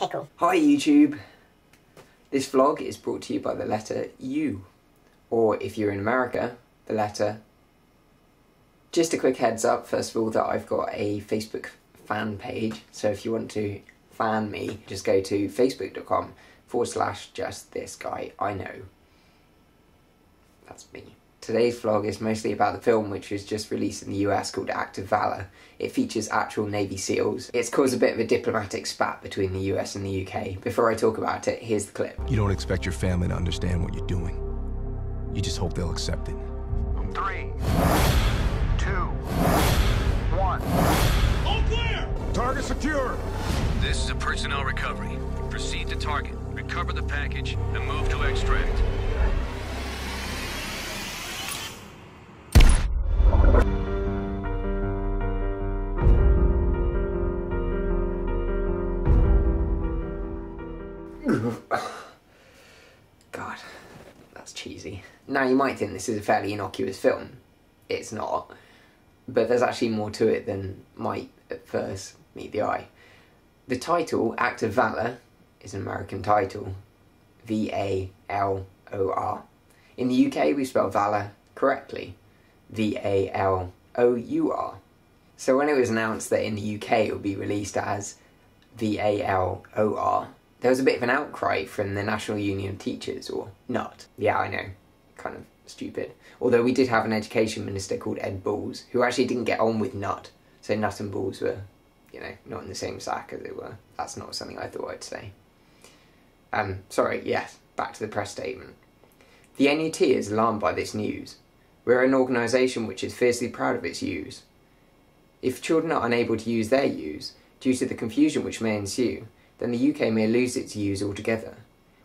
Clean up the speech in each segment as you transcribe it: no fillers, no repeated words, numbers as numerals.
pickle. Hi YouTube! This vlog is brought to you by the letter U, or if you're in America, the letter. Just a quick heads up, first of all, that I've got a Facebook fan page, so if you want to fan me, just go to facebook.com/justthisguy.I-know. That's me. Today's vlog is mostly about the film which was just released in the US called Act of Valor. It features actual Navy SEALs. It's caused a bit of a diplomatic spat between the US and the UK. Before I talk about it, here's the clip. You don't expect your family to understand what you're doing. You just hope they'll accept it. 3, 2, 1. All clear! Target secure. This is a personnel recovery. Proceed to target, recover the package, and move to extract. God, that's cheesy. Now you might think this is a fairly innocuous film. It's not. But there's actually more to it than might at first meet the eye. The title, Act of Valor, is an American title. V-A-L-O-R. In the UK we spell Valor correctly. V-A-L-O-U-R. So when it was announced that in the UK it would be released as V-A-L-O-R, there was a bit of an outcry from the National Union of Teachers, or NUT. Yeah, I know, kind of stupid. Although we did have an education minister called Ed Balls, who actually didn't get on with NUT. So NUT and Balls were, you know, not in the same sack as it were. That's not something I thought I'd say. Sorry, yes, back to the press statement. The NUT is alarmed by this news. We're an organisation which is fiercely proud of its use. If children are unable to use their use, due to the confusion which may ensue, then the UK may lose its use altogether.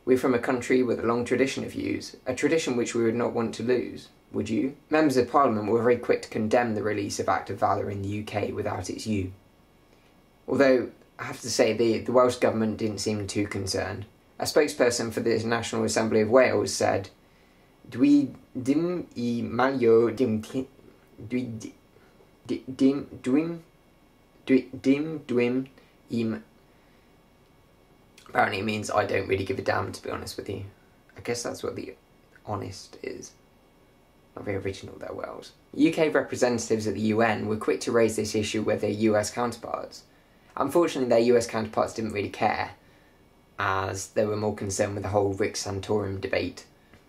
We're from a country with a long tradition of use, a tradition which we would not want to lose. Would you? Members of Parliament were very quick to condemn the release of Act of Valor in the UK without its U. Although, I have to say, the Welsh Government didn't seem too concerned. A spokesperson for the National Assembly of Wales said, Dwi dim I malio dim dwim im. Apparently it means I don't really give a damn, to be honest with you. I guess that's what the honest is. Not very original there, Wells. UK representatives at the UN were quick to raise this issue with their US counterparts. Unfortunately, their US counterparts didn't really care, as they were more concerned with the whole Rick Santorum debate.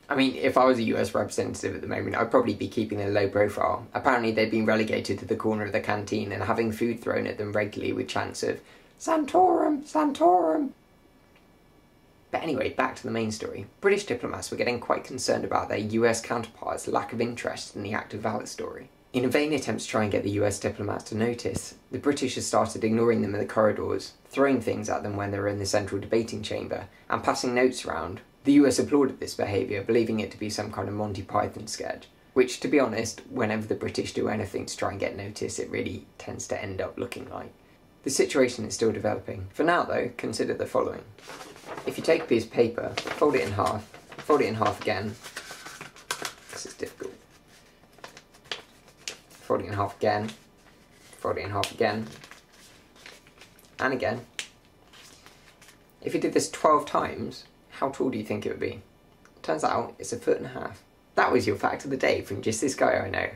I mean, if I was a US representative at the moment, I'd probably be keeping a low profile. Apparently they'd been relegated to the corner of the canteen and having food thrown at them regularly with chants of, Santorum, Santorum. But anyway, back to the main story. British diplomats were getting quite concerned about their US counterparts' lack of interest in the Act of Valor story. In a vain attempt to try and get the US diplomats to notice, the British had started ignoring them in the corridors, throwing things at them when they were in the central debating chamber, and passing notes around. The US applauded this behaviour, believing it to be some kind of Monty Python sketch, which, to be honest, whenever the British do anything to try and get noticed, it really tends to end up looking like. The situation is still developing. For now, though, consider the following. If you take a piece of paper, fold it in half again. This is difficult. Fold it in half again, fold it in half again, and again. If you did this 12 times, how tall do you think it would be? Turns out it's 1.5 feet. That was your fact of the day from Just This Guy I Know.